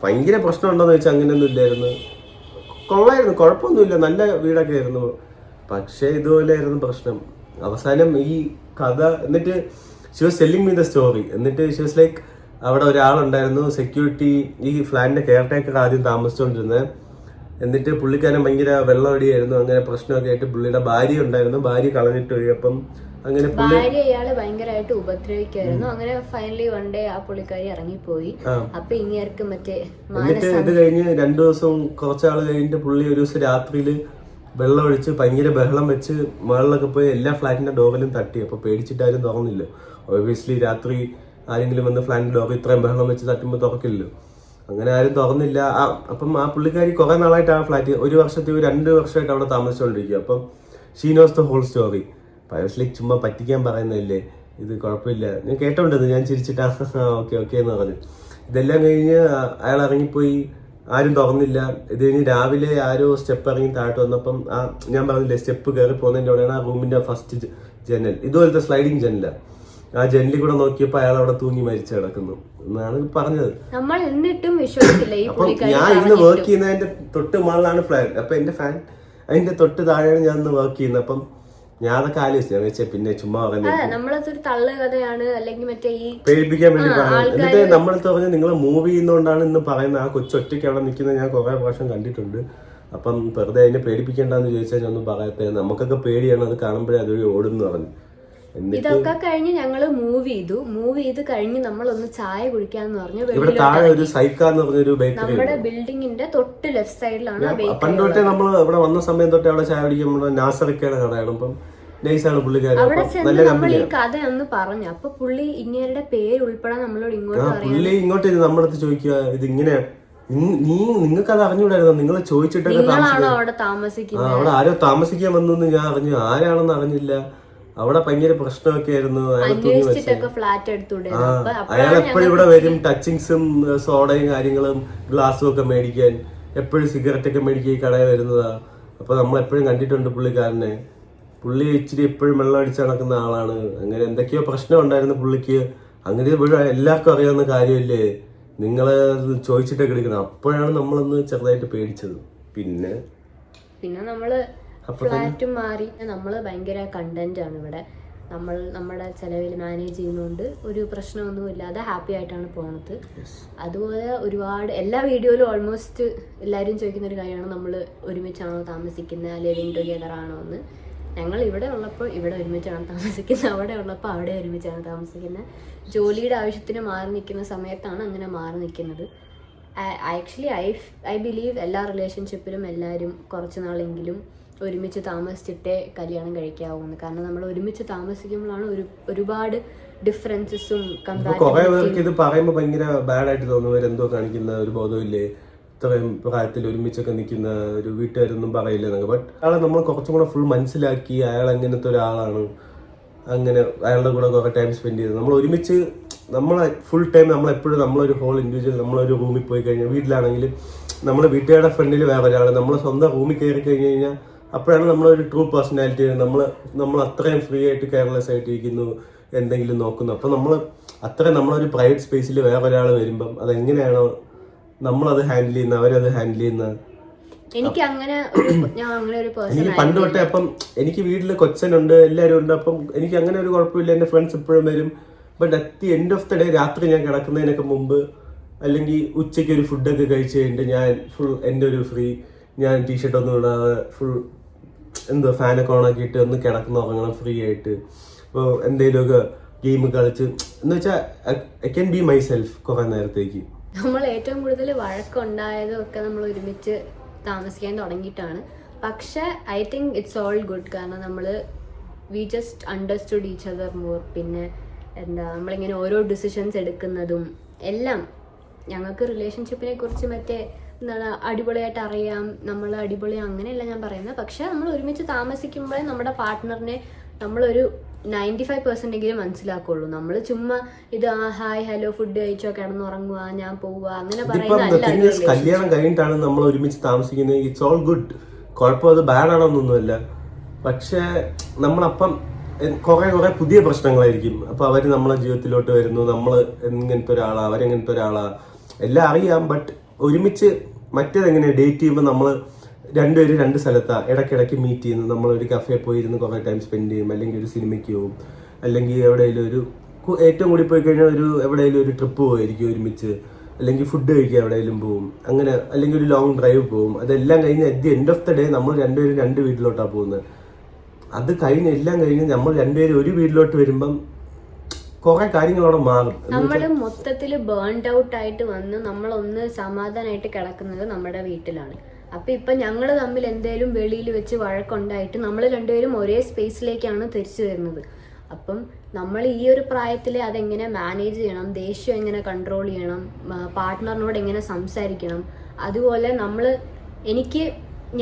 ഭയങ്കര പ്രശ്നം ഉണ്ടോന്ന് വെച്ചാൽ അങ്ങനെയൊന്നും ഇല്ലായിരുന്നു, കൊള്ളായിരുന്നു, കുഴപ്പമൊന്നുമില്ല, നല്ല വീടൊക്കെ ആയിരുന്നു. പക്ഷെ ഇതുപോലെ ആയിരുന്നു പ്രശ്നം. അവസാനം ഈ കഥ എന്നിട്ട് she was telling me the story. എന്നിട്ട് ഷി വാസ് ലൈക്ക് അവിടെ ഒരാളുണ്ടായിരുന്നു സെക്യൂരിറ്റി, ഈ ഫ്ലാറ്റിന്റെ കെയർ ടേക്കർ ആദ്യം താമസിച്ചുകൊണ്ടിരുന്നത്. എന്നിട്ട് പുള്ളിക്കാരൻ ഭയങ്കര വെള്ളമടിയായിരുന്നു, അങ്ങനെ പ്രശ്നമൊക്കെ ആയിട്ട് പുള്ളിയുടെ ഭാര്യ ഉണ്ടായിരുന്നു, ഭാര്യ കളഞ്ഞിട്ട് പോയി. അപ്പം അങ്ങനെ ഭാര്യ ഇയാള് ഭയങ്കരമായിട്ട് ഉപദ്രവിക്കായിരുന്നു. അങ്ങനെ ഫൈനലി വൺ ഡേ ആ പുള്ളിക്കാരി ഇറങ്ങിപ്പോയി. അപ്പൊ ഇനിയാർക്ക് മറ്റേ എന്നിട്ട് ഇത് കഴിഞ്ഞ് 2 ദിവസം കുറച്ചാൾ കഴിഞ്ഞിട്ട് പുള്ളി ഒരു ദിവസം രാത്രിയില് വെള്ളം ഒഴിച്ച് ഭയങ്കര ബഹളം വെച്ച് മുകളിലൊക്കെ പോയി എല്ലാ ഫ്ലാറ്റിന്റെ ഡോറിലും തട്ടി. അപ്പൊ പേടിച്ചിട്ടാരും തുറന്നില്ല. ഒബ്വിയസ്ലി രാത്രി ആരെങ്കിലും വന്ന് ഫ്ലാറ്റിന്റെ ഡോർ ഇത്രയും ബഹളം വെച്ച് തട്ടുമ്പോൾ തുറക്കില്ലല്ലോ. അങ്ങനെ ആരും തുറന്നില്ല. അപ്പം ആ പുള്ളിക്കാരി കുറെ നാളായിട്ട് ആ ഫ്ലാറ്റ് 1 വർഷത്തിൽ 2 വർഷമായിട്ട് അവിടെ താമസിച്ചുകൊണ്ടിരിക്കുക. അപ്പം she knows the whole story. പയസ്ലി ചുമ്മാ പറ്റിക്കാൻ പറയുന്നതല്ലേ, ഇത് കുഴപ്പമില്ല, ഞാൻ കേട്ടോണ്ടത്, ഞാൻ ചിരിച്ചിട്ടാ ഓക്കെ എന്ന് പറഞ്ഞു. ഇതെല്ലാം കഴിഞ്ഞ് അയാൾ ഇറങ്ങിപ്പോയി, ആരും തുറന്നില്ല. ഇത് കഴിഞ്ഞ് രാവിലെ ആരോ സ്റ്റെപ്പ് ഇറങ്ങി താഴോട്ട് വന്നപ്പം ഞാൻ പറഞ്ഞില്ലേ സ്റ്റെപ്പ് കയറി പോകുന്നതിൻ്റെ അവിടെയാണ് ആ റൂമിന്റെ ഫസ്റ്റ് ജനൽ, ഇതുപോലത്തെ സ്ലൈഡിങ് ജനല. ആ ജനലിൽ കൂടെ നോക്കിയപ്പോ അയാൾ അവിടെ തൂങ്ങി മരിച്ചു കിടക്കുന്നു എന്നാണ് പറഞ്ഞത്. നമ്മൾ എന്നിട്ടും വിശ്വസിച്ചില്ല. ഞാൻ ഇന്ന് വർക്ക് ചെയ്യുന്നതിന്റെ തൊട്ട് മുകളിലാണ് ഫ്ലാറ്റ്. അപ്പൊ എന്റെ ഫാൻ അതിന്റെ തൊട്ട് താഴെയാണ് ഞാൻ ഇന്ന് വർക്ക് ചെയ്യുന്നത്. അപ്പം ഞാൻ അതൊക്കെ ആലോചിച്ചു, പിന്നെ ചുമ്മാ നമ്മളതൊരു തള്ളു കഥയാണ് അല്ലെങ്കിൽ മറ്റേ ഈ പേടിപ്പിക്കാൻ വേണ്ടി പറയുന്നത്. എന്നിട്ട് നമ്മളടുത്ത് പറഞ്ഞ് നിങ്ങൾ മൂവ് ചെയ്യുന്നോണ്ടാണ് ഇന്ന് പറയുന്നത്. ആ കൊച്ചൊറ്റയ്ക്ക് അവിടെ നിൽക്കുന്നത് ഞാൻ കുറെ പ്രാവശ്യം കണ്ടിട്ടുണ്ട്. അപ്പം വെറുതെ അതിനെ പേടിപ്പിക്കേണ്ടെന്ന് ചോദിച്ചാൽ ഞാൻ ഒന്നും പറയാത്ത, നമുക്കൊക്കെ പേടിയാണ്, അത് കാണുമ്പോഴേ അതുവഴി ഓടുന്നു പറഞ്ഞു. ഇതൊക്കെ കഴിഞ്ഞ് ഞങ്ങള് മൂവ് ചെയ്ത് കഴിഞ്ഞ് നമ്മളൊന്ന് ചായ കുടിക്കാന്ന് പറഞ്ഞു. ഇവിടെ താഴെ ഒരു സൈക്കാന്ന് പറഞ്ഞൊരു ബേക്കറി, നമ്മുടെ ബിൽഡിങ്ങിന്റെ തൊട്ട് ലെഫ്റ്റ് സൈഡിലാണ്. പണ്ട് തൊട്ടേ നമ്മൾ ഇവിടെ വന്ന സമയം തൊട്ടേ അവിടെ ചായ കുടിക്കുമ്പോൾ നാസറിക്കയുടെ കടയാണ്. അപ്പം നൈസാണ് പുള്ളിക്കാരൻ. അവിടെ ചെന്ന് നമ്മൾ ഈ കഥ ഒന്ന് പറഞ്ഞു. അപ്പൊ പുള്ളി ഇങ്ങേരുടെ പേര് ഉൾപ്പെടെ നമ്മളോട് പുള്ളി ഇങ്ങോട്ട് നമ്മുടെ അടുത്ത് ചോദിക്കുക, ഇത് ഇങ്ങനെ നിങ്ങൾക്ക് അത് അറിഞ്ഞൂടായിരുന്നു, നിങ്ങൾ ചോദിച്ചിട്ടൊക്കെ താമസിക്കുന്നത്, അവിടെ ആരോ താമസിക്കാൻ വന്നു ഞാൻ അറിഞ്ഞു, ആരാണെന്ന് അറിഞ്ഞില്ല. അവിടെ ഭയങ്കര പ്രശ്നമൊക്കെ ആയിരുന്നു. അന്വേഷിച്ചിട്ടൊക്കെ ഫ്ലാറ്റ് എടുത്തൂടെ. അയാൾ എപ്പോഴും ഇവിടെ വരും, ടച്ചിങ്സും സോഡയും കാര്യങ്ങളും ഗ്ലാസും ഒക്കെ മേടിക്കാൻ, എപ്പോഴും സിഗരറ്റ് ഒക്കെ മേടിക്കാൻ ഈ കടയിൽ വരുന്നതാ. അപ്പൊ നമ്മൾ എപ്പോഴും കണ്ടിട്ടുണ്ട് പുള്ളിക്കാരനെ. പുള്ളി ഇച്ചിരി എപ്പോഴും വെള്ളം അടിച്ച് നടക്കുന്ന ആളാണ്. അങ്ങനെ എന്തൊക്കെയോ പ്രശ്നം ഉണ്ടായിരുന്നു പുള്ളിക്ക്. അങ്ങനെ എല്ലാവർക്കും അറിയാവുന്ന കാര്യമല്ലേ, നിങ്ങള് ചോദിച്ചിട്ടൊക്കെ എടുക്കണം. അപ്പോഴാണ് നമ്മളൊന്ന് ചെറുതായിട്ട് പേടിച്ചത്. പിന്നെ നമ്മള് ഫ്ലാറ്റും മാറി. നമ്മള് ഭയങ്കര കണ്ടന്റ് ആണ് ഇവിടെ. നമ്മൾ നമ്മുടെ ചെലവിൽ മാനേജ് ചെയ്യുന്നതുകൊണ്ട് ഒരു പ്രശ്നമൊന്നുമില്ലാതെ ഹാപ്പി ആയിട്ടാണ് പോണത്. അതുപോലെ ഒരുപാട് എല്ലാ വീഡിയോയിലും ഓൾമോസ്റ്റ് എല്ലാവരും ചോദിക്കുന്ന ഒരു കാര്യമാണ്, നമ്മൾ ഒരുമിച്ചാണോ താമസിക്കുന്നത്, ലിവിങ് ടുഗെദർ ആണോ എന്ന്. ഞങ്ങൾ ഇവിടെ ഉള്ളപ്പോൾ ഇവിടെ ഒരുമിച്ചാണ് താമസിക്കുന്നത്, അവിടെ ഉള്ളപ്പോൾ അവിടെ ഒരുമിച്ചാണ് താമസിക്കുന്നത്. ജോലിയുടെ ആവശ്യത്തിന് മാറി നിൽക്കുന്ന സമയത്താണ് അങ്ങനെ മാറി നിൽക്കുന്നത്. ആക്ച്വലി ഐ ബിലീവ് എല്ലാ റിലേഷൻഷിപ്പിലും എല്ലാവരും കുറച്ച് നാളെങ്കിലും ഒരുമിച്ച് താമസിച്ചിട്ടേ കല്യാണം കഴിക്കാവുന്നു. കാരണം നമ്മൾ ഒരുമിച്ച് താമസിക്കുമ്പോഴാണ് ഒരുപാട് ഡിഫറൻസസും കുറെ പേർക്ക് ഇത് പറയുമ്പോൾ ഭയങ്കര ബാഡ് ആയിട്ട് തോന്നുന്നു. എന്തോ കാണിക്കുന്ന ഒരു ബോധമില്ലേ, ഇത്രയും പ്രായത്തിൽ ഒരുമിച്ചൊക്കെ നിൽക്കുന്ന ഒരു വീട്ടുകാരൊന്നും പറയില്ല എന്നൊക്കെ. ബട്ട് അയാളെ നമ്മൾ കുറച്ചും കൂടെ ഫുൾ മനസ്സിലാക്കി അയാൾ എങ്ങനത്തെ ഒരാളാണ്, അങ്ങനെ അയാളുടെ കൂടെ കുറെ ടൈം സ്പെൻഡ് ചെയ്ത് നമ്മൾ ഒരുമിച്ച് നമ്മളെ ഫുൾ ടൈം നമ്മളെപ്പോഴും നമ്മളൊരു ഹോൾ ഇൻഡിവിജ്വൽ നമ്മളൊരു റൂമിൽ പോയി കഴിഞ്ഞാൽ, വീട്ടിലാണെങ്കിലും നമ്മുടെ വീട്ടുകാരുടെ ഫ്രണ്ടിൽ വേറെ ഒരാൾ, നമ്മൾ സ്വന്തം റൂമിൽ കയറി കഴിഞ്ഞ് കഴിഞ്ഞാൽ അപ്പോഴാണ് നമ്മളൊരു ട്രൂ പേഴ്സണാലിറ്റി. നമ്മൾ അത്രയും ഫ്രീ ആയിട്ട് കെയർലെസ് ആയിട്ട് ഇരിക്കുന്നു, എന്തെങ്കിലും നോക്കുന്നു. അപ്പം അത്രയും നമ്മളൊരു പ്രൈവറ്റ് സ്പേസിൽ വേറെ ഒരാൾ വരുമ്പം അതെങ്ങനെയാണോ നമ്മളത് ഹാൻഡിൽ ചെയ്യുന്നത്, അവരത് ഹാൻഡിൽ ചെയ്യുന്നത്. എനിക്ക് പണ്ട് തൊട്ടേ അപ്പം എനിക്ക് വീട്ടിൽ കൊച്ചനുണ്ട്, എല്ലാവരും ഉണ്ട്. അപ്പം എനിക്ക് അങ്ങനെ ഒരു കുഴപ്പമില്ല, എൻ്റെ ഫ്രണ്ട്സ് എപ്പോഴും വരും. But at the end of the day രാത്രി ഞാൻ കിടക്കുന്നതിനൊക്കെ മുമ്പ് അല്ലെങ്കിൽ ഉച്ചയ്ക്ക് ഒരു ഫുഡൊക്കെ കഴിച്ച് കഴിഞ്ഞിട്ട് ഞാൻ ഫുൾ എൻ്റെ ഒരു ഫ്രീ, ഞാൻ ടീഷർട്ട് ഒന്നും ഇടാതെ ഫുൾ ഫാനൊക്കെ ഓണാക്കിയിട്ട് ഒന്ന് കിടക്കുന്ന ഉറങ്ങണം ഫ്രീ ആയിട്ട്. ഇപ്പോൾ എന്തെങ്കിലുമൊക്കെ ഗെയിം കളിച്ച് എന്ന് വെച്ചാൽ I can be my self കുറെ നേരത്തേക്ക്. നമ്മൾ ഏറ്റവും കൂടുതൽ വഴക്കുണ്ടായതും ഒക്കെ നമ്മൾ ഒരുമിച്ച് താമസിക്കാൻ തുടങ്ങിയിട്ടാണ്. പക്ഷെ I think it's all good. കാരണം we just understood each other more. പിന്നെ നമ്മളിങ്ങനെ ഓരോ ഡിസിഷൻസ് എടുക്കുന്നതും എല്ലാം ഞങ്ങൾക്ക് റിലേഷൻഷിപ്പിനെ കുറിച്ച് അടിപൊളിയായിട്ട് അറിയാം. നമ്മൾ അടിപൊളി അങ്ങനെയല്ല ഞാൻ പറയുന്നത്. പക്ഷെ നമ്മൾ ഒരുമിച്ച് താമസിക്കുമ്പോഴേ നമ്മുടെ പാർട്ട്ണറിനെ നമ്മളൊരു 95% മനസ്സിലാക്കുള്ളൂ. നമ്മൾ ചുമ്മാ ഇത് ഹായ് ഹലോ ഫുഡ് കഴിച്ചോ കിടന്നുറങ്ങുക ഞാൻ പോവുക അങ്ങനെ പറയുന്ന. കല്യാണം കഴിഞ്ഞിട്ടാണ് നമ്മൾ ഒരുമിച്ച് താമസിക്കുന്നത്. It's all good. കുഴപ്പം അത് ബാഡ് ആണോന്നൊന്നുമല്ല. പക്ഷെ നമ്മളപ്പം കുറെ പുതിയ പ്രശ്നങ്ങളായിരിക്കും. അപ്പൊ അവര് നമ്മളെ ജീവിതത്തിലോട്ട് വരുന്നു, നമ്മൾ എങ്ങനത്തെ ഒരാളാ, അവരെങ്ങനത്തെ ഒരാളാ എല്ലാം അറിയാം. ബട്ട് ഒരുമിച്ച് മറ്റേതെങ്ങനെ ഡേറ്റ് ചെയ്യുമ്പോൾ നമ്മൾ രണ്ടുപേരും രണ്ട് സ്ഥലത്താണ് ഇടയ്ക്കിടയ്ക്ക് മീറ്റ് ചെയ്യുന്നു. നമ്മളൊരു കഫേ പോയി ഇരുന്ന് കുറേ ടൈം സ്പെൻഡ് ചെയ്യും, അല്ലെങ്കിൽ ഒരു സിനിമയ്ക്ക് പോകും, അല്ലെങ്കിൽ എവിടെയെങ്കിലും ഏറ്റവും കൂടി പോയി കഴിഞ്ഞാൽ എവിടെയെങ്കിലും ഒരു ട്രിപ്പ് പോയിരിക്കും ഒരുമിച്ച്, അല്ലെങ്കിൽ ഫുഡ് കഴിക്കുക എവിടെയെങ്കിലും പോകും, അങ്ങനെ അല്ലെങ്കിൽ ഒരു ലോങ് ഡ്രൈവ് പോകും. അതെല്ലാം കഴിഞ്ഞ് at the end of the day നമ്മൾ രണ്ടുപേരും രണ്ട് വീട്ടിലോട്ടാണ് പോകുന്നത്. അത് എല്ലാം കഴിഞ്ഞ് നമ്മൾ രണ്ടുപേരും ഒരു വീട്ടിലോട്ട് വരുമ്പം കുറെ കാര്യങ്ങളോടെ മാറും. നമ്മൾ മൊത്തത്തിൽ ബേൺഡ് ഔട്ട് ആയിട്ട് വന്ന് നമ്മളൊന്ന് സമാധാനമായിട്ട് കിടക്കുന്നത് നമ്മുടെ വീട്ടിലാണ്. അപ്പൊ ഇപ്പൊ ഞങ്ങൾ തമ്മിൽ എന്തേലും വെളിയിൽ വെച്ച് വഴക്കുണ്ടായിട്ട് നമ്മൾ രണ്ടുപേരും ഒരേ സ്പേസിലേക്കാണ് തിരിച്ചു വരുന്നത്. അപ്പം നമ്മൾ ഈ ഒരു പ്രായത്തിൽ അതെങ്ങനെ മാനേജ് ചെയ്യണം, ദേഷ്യം എങ്ങനെ കൺട്രോൾ ചെയ്യണം, പാർട്ട്ണറിനോട് എങ്ങനെ സംസാരിക്കണം, അതുപോലെ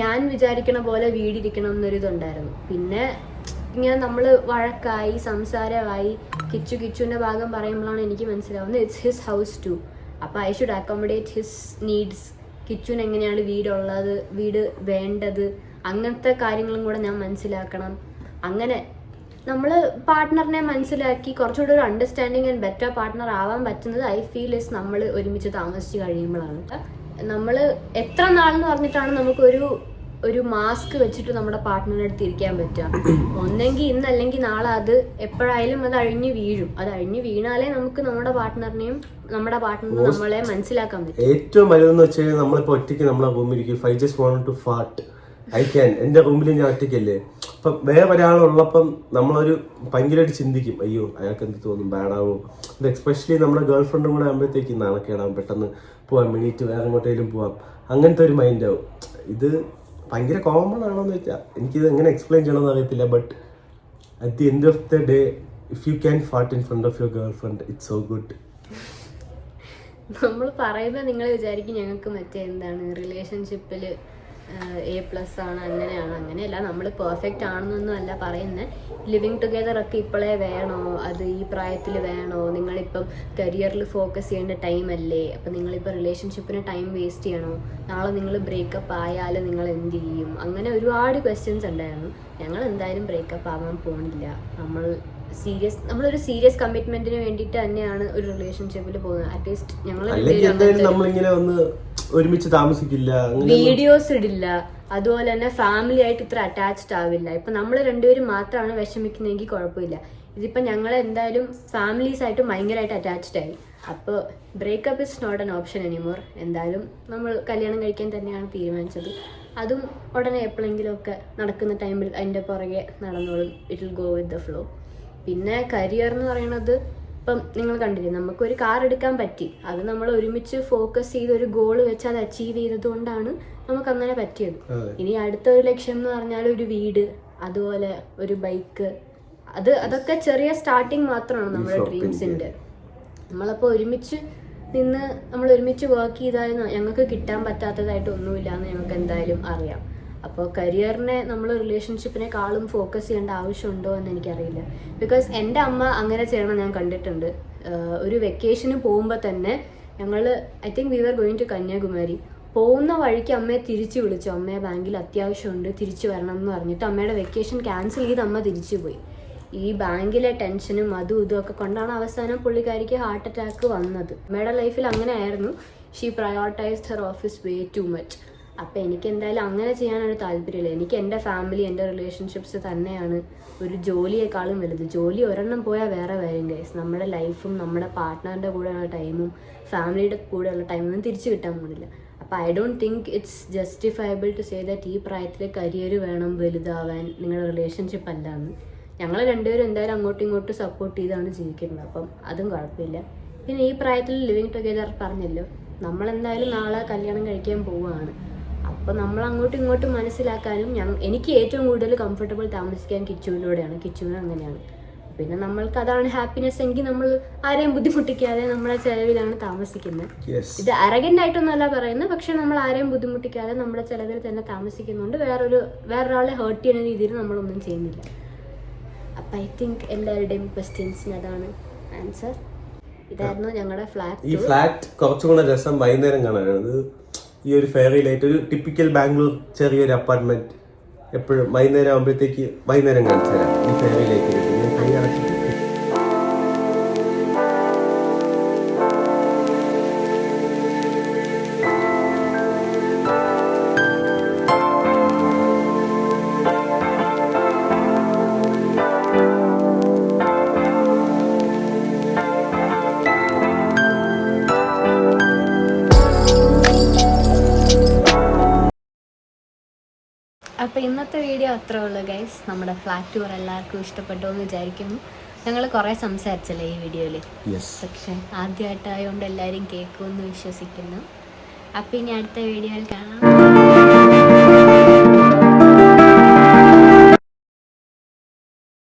ഞാൻ വിചാരിക്കണ പോലെ വീടിരിക്കണം എന്നൊരിതുണ്ടായിരുന്നു. പിന്നെ ഇങ്ങനെ നമ്മൾ വഴക്കായി സംസാരമായി കിച്ചുവിന്റെ ഭാഗം പറയുമ്പോഴാണ് എനിക്ക് മനസ്സിലാവുന്നത് ഇറ്റ്സ് ഹിസ് ഹൗസ് ടു. അപ്പോൾ I should accommodate his needs. കിച്ചുവിന് എങ്ങനെയാണ് വീട് വേണ്ടത്, അങ്ങനത്തെ കാര്യങ്ങളും കൂടെ ഞാൻ മനസ്സിലാക്കണം. അങ്ങനെ നമ്മൾ പാർട്ട്ണറിനെ മനസ്സിലാക്കി കുറച്ചുകൂടി ഒരു അണ്ടർസ്റ്റാൻഡിങ് ആൻഡ് ബെറ്റർ പാർട്ട്ണർ ആവാൻ പറ്റുന്നത് ഐ ഫീൽ ഇസ് നമ്മൾ ഒരുമിച്ച് താമസിച്ച് കഴിയുമ്പോഴാണ്. നമ്മൾ എത്ര നാളെന്ന് പറഞ്ഞിട്ടാണ് നമുക്കൊരു മാസ്ക് വെച്ചിട്ട് നമ്മുടെ പാർട്ട്ണറിനെ അടുത്ത് ഇരിക്കാൻ പറ്റുക. ഒന്നെങ്കിൽ ഇന്നല്ലെങ്കിൽ നാളെ അത് എപ്പോഴായാലും അത് അഴിഞ്ഞു വീഴും. അത് അഴിഞ്ഞു വീണാലേ നമുക്ക് നമ്മുടെ പാർട്ട്ണറിനെയും നമ്മുടെ പാർട്ട്ണറിനെ നമ്മളെ മനസ്സിലാക്കാൻ പറ്റും. ഏറ്റവും വലുതെന്ന് വെച്ച് കഴിഞ്ഞാൽ നമ്മളിപ്പോ ഒറ്റയ്ക്ക് നമ്മളെ റൂമിലിരിക്കും. I just want to fart, I can. എന്റെ റൂമിൽ ഞാൻ ഒറ്റയ്ക്കല്ലേ. അപ്പം വേറെ ഒരാളുള്ളപ്പം നമ്മളൊരു ഭയങ്കരമായിട്ട് ചിന്തിക്കും, അയ്യോ അയാൾക്ക് എന്ത് തോന്നും, ബാഡാവും. ഇത് എക്സ്പെഷ്യലി നമ്മുടെ ഗേൾ ഫ്രണ്ടും കൂടെ ആകുമ്പോഴത്തേക്ക് നാണക്കേടാവും, പെട്ടെന്ന് പോവാം, മിനിറ്റ് വേറെ എങ്ങോട്ടേലും പോവാം, അങ്ങനത്തെ ഒരു മൈൻഡ് ആവും. ഇത് ഭയങ്കര കോമൺ ആണോന്ന് വെച്ചാൽ എനിക്കിത് എങ്ങനെ എക്സ്പ്ലെയിൻ ചെയ്യണമെന്ന് അറിയത്തില്ല. But at the end of the day if you can fart in front of your girlfriend it's so good. നമ്മൾ പറയുമ്പോൾ നിങ്ങൾ വിചാരിക്കും ഞങ്ങൾക്ക് റിലേഷൻഷിപ്പിൽ A+ ആണ്, അങ്ങനെയല്ല. നമ്മൾ പെർഫെക്റ്റ് ആണെന്നൊന്നും അല്ല പറയുന്നത്. ലിവിങ് ടുഗെദർ ഒക്കെ ഇപ്പോഴേ വേണോ, അത് ഈ പ്രായത്തിൽ വേണോ, നിങ്ങളിപ്പം കരിയറിൽ ഫോക്കസ് ചെയ്യേണ്ട ടൈം അല്ലേ, അപ്പം നിങ്ങളിപ്പോൾ റിലേഷൻഷിപ്പിന് ടൈം വേസ്റ്റ് ചെയ്യണോ, നാളെ നിങ്ങൾ ബ്രേക്കപ്പ് ആയാൽ നിങ്ങൾ എന്ത് ചെയ്യും, അങ്ങനെ ഒരുപാട് ക്വസ്റ്റ്യൻസ് ഉണ്ടായിരുന്നു. ഞങ്ങൾ എന്തായാലും ബ്രേക്കപ്പ് ആവാൻ പോകുന്നില്ല. നമ്മളൊരു സീരിയസ് കമ്മിറ്റ്മെന്റിന് വേണ്ടിയിട്ട് തന്നെയാണ് ഒരു റിലേഷൻഷിപ്പിൽ പോകുന്നത്. അറ്റ്ലീസ്റ്റ് ഞങ്ങൾ ഒരുമിച്ച് താമസിക്കില്ല, വീഡിയോസ് ഇടില്ല, അതുപോലെ തന്നെ ഫാമിലി ആയിട്ട് ഇത്ര അറ്റാച്ച്ഡ് ആവില്ല. ഇപ്പൊ നമ്മൾ രണ്ടുപേരും മാത്രമാണ് വിഷമിക്കുന്നതെങ്കിൽ കുഴപ്പമില്ല. ഇതിപ്പോ ഞങ്ങൾ എന്തായാലും ഫാമിലീസ് ആയിട്ട് ഭയങ്കരമായിട്ട് അറ്റാച്ച്ഡ് ആയി. അപ്പോൾ breakup is not an option anymore. എന്തായാലും നമ്മൾ കല്യാണം കഴിക്കാൻ തന്നെയാണ് തീരുമാനിച്ചത്. അതും ഉടനെ എപ്പോഴെങ്കിലും ഒക്കെ നടക്കുന്ന ടൈമിൽ അതിൻ്റെ പുറകെ നടന്നോളും. It will go with the flow. പിന്നെ കരിയർ എന്ന് പറയുന്നത് ഇപ്പം നിങ്ങൾ കണ്ടില്ലേ, നമുക്കൊരു കാർ എടുക്കാൻ പറ്റി. അത് നമ്മൾ ഒരുമിച്ച് ഫോക്കസ് ചെയ്ത് ഒരു ഗോൾ വെച്ച് അത് അച്ചീവ് ചെയ്തത് കൊണ്ടാണ് നമുക്ക് അങ്ങനെ പറ്റിയത്. ഇനി അടുത്തൊരു ലക്ഷ്യം എന്ന് പറഞ്ഞാൽ ഒരു വീട്, അതുപോലെ ഒരു ബൈക്ക്, അതൊക്കെ ചെറിയ സ്റ്റാർട്ടിങ് മാത്രമാണ് നമ്മുടെ ഡ്രീംസിൻ്റെ. നമ്മളപ്പോൾ ഒരുമിച്ച് നിന്ന് നമ്മൾ ഒരുമിച്ച് വർക്ക് ചെയ്താൽ ഞങ്ങൾക്ക് കിട്ടാൻ പറ്റാത്തതായിട്ട് ഒന്നുമില്ല എന്ന് ഞങ്ങൾക്ക് എന്തായാലും അറിയാം. അപ്പോൾ കരിയറിനെ നമ്മൾ റിലേഷൻഷിപ്പിനെക്കാളും ഫോക്കസ് ചെയ്യേണ്ട ആവശ്യമുണ്ടോ എന്ന് എനിക്കറിയില്ല. ബിക്കോസ് എൻ്റെ അമ്മ അങ്ങനെ ചെയ്യണം ഞാൻ കണ്ടിട്ടുണ്ട്. ഒരു വെക്കേഷന് പോകുമ്പോൾ തന്നെ ഞങ്ങൾ I think we were going to Kanyakumari. പോകുന്ന വഴിക്ക് അമ്മയെ തിരിച്ചു വിളിച്ചു, അമ്മയെ ബാങ്കിൽ അത്യാവശ്യമുണ്ട് തിരിച്ചു വരണം എന്ന് പറഞ്ഞിട്ട് അമ്മയുടെ വെക്കേഷൻ ക്യാൻസൽ ചെയ്ത് അമ്മ തിരിച്ചു പോയി. ഈ ബാങ്കിലെ ടെൻഷനും അതും ഇതും ഒക്കെ കൊണ്ടാണ് അവസാനം പുള്ളിക്കാരിക്ക് ഹാർട്ട് അറ്റാക്ക് വന്നത്. അമ്മയുടെ ലൈഫിൽ അങ്ങനെ ആയിരുന്നു. She prioritised her office way too much. അപ്പം എനിക്ക് എന്തായാലും അങ്ങനെ ചെയ്യാനൊരു താല്പര്യമില്ല. എനിക്ക് എൻ്റെ ഫാമിലി, എൻ്റെ റിലേഷൻഷിപ്സ് തന്നെയാണ് ഒരു ജോലിയേക്കാളും വലുത്. ജോലി ഒരെണ്ണം പോയാൽ വേറെ വരും ഗൈസ്. നമ്മുടെ ലൈഫും നമ്മുടെ പാർട്ട്ണറിൻ്റെ കൂടെയുള്ള ടൈമും ഫാമിലിയുടെ കൂടെയുള്ള ടൈമൊന്നും തിരിച്ചു കിട്ടാൻ പോകുന്നില്ല. അപ്പോൾ I don't think it's justifiable to say that ഈ പ്രായത്തിൽ കരിയർ വേണം വലുതാവാൻ, നിങ്ങളുടെ റിലേഷൻഷിപ്പ് അല്ല എന്ന്. ഞങ്ങൾ രണ്ടുപേരും എന്തായാലും അങ്ങോട്ടും ഇങ്ങോട്ടും സപ്പോർട്ട് ചെയ്താണ് ജീവിക്കുന്നത്. അപ്പം അതും കുഴപ്പമില്ല. പിന്നെ ഈ പ്രായത്തിൽ ലിവിങ് ടുഗെദർ പറഞ്ഞല്ലോ, നമ്മളെന്തായാലും നാളെ കല്യാണം കഴിക്കാൻ പോവുകയാണ്. അപ്പോൾ നമ്മൾ അങ്ങോട്ടും ഇങ്ങോട്ടും മനസ്സിലാക്കാനും എനിക്ക് ഏറ്റവും കൂടുതൽ കംഫർട്ടബിൾ താമസിക്കാൻ കിച്ചുവിലൂടെയാണ്. കിച്ചുവിനും അങ്ങനെയാണ്. പിന്നെ നമ്മൾക്ക് അതാണ് ഹാപ്പിനെസ് എങ്കിൽ നമ്മൾ ആരെയും ബുദ്ധിമുട്ടിക്കാതെ നമ്മുടെ ചെലവിലാണ് താമസിക്കുന്നത്. ഇത് അരഗൻ്റ് ആയിട്ടൊന്നുമല്ല പറയുന്നത്, പക്ഷെ നമ്മൾ ആരെയും ബുദ്ധിമുട്ടിക്കാതെ നമ്മുടെ ചെലവിൽ തന്നെ താമസിക്കുന്നുണ്ട്. വേറൊരാളെ ഹേർട്ട് ചെയ്യുന്ന രീതിയിൽ നമ്മളൊന്നും ചെയ്യുന്നില്ല. അപ്പം ഐ തിങ്ക് എല്ലാവരുടെയും ക്വസ്റ്റ്യൻസിന് അതാണ് ആൻസർ. ഇതായിരുന്നു ഞങ്ങളുടെ ഫ്ലാറ്റ്. ഈ ഫ്ലാറ്റ് കുറച്ചും കൂടെ രസം വൈകുന്നേരം കാണാനാണ്. ഈ ഒരു ഫെയറി ലൈറ്റ്, ഒരു ടിപ്പിക്കൽ ബാംഗ്ലൂർ ചെറിയൊരു അപ്പാർട്ട്മെന്റ്, എപ്പോഴും വൈകുന്നേരം ആകുമ്പോഴത്തേക്ക് വൈകുന്നേരം കാണിച്ചു തരാം ഈ ഫെയറി ലൈറ്റ്. അപ്പോൾ ഇന്നത്തെ വീഡിയോ അത്രേ ഉള്ളൂ ഗൈസ്. നമ്മുടെ ഫ്ലാറ്റ് ടൂർ എല്ലാവർക്കും ഇഷ്ടപ്പെട്ടു എന്ന് വിചാരിക്കുന്നു. ഞങ്ങൾ കുറേ സംസാരിച്ചല്ലേ ഈ വീഡിയോയിൽ, പക്ഷെ ആദ്യമായിട്ടായതുകൊണ്ട് എല്ലാവരും കേൾക്കുമെന്ന് വിശ്വസിക്കുന്നു. അപ്പോൾ ഇനി അടുത്ത വീഡിയോയിൽ കാണാം.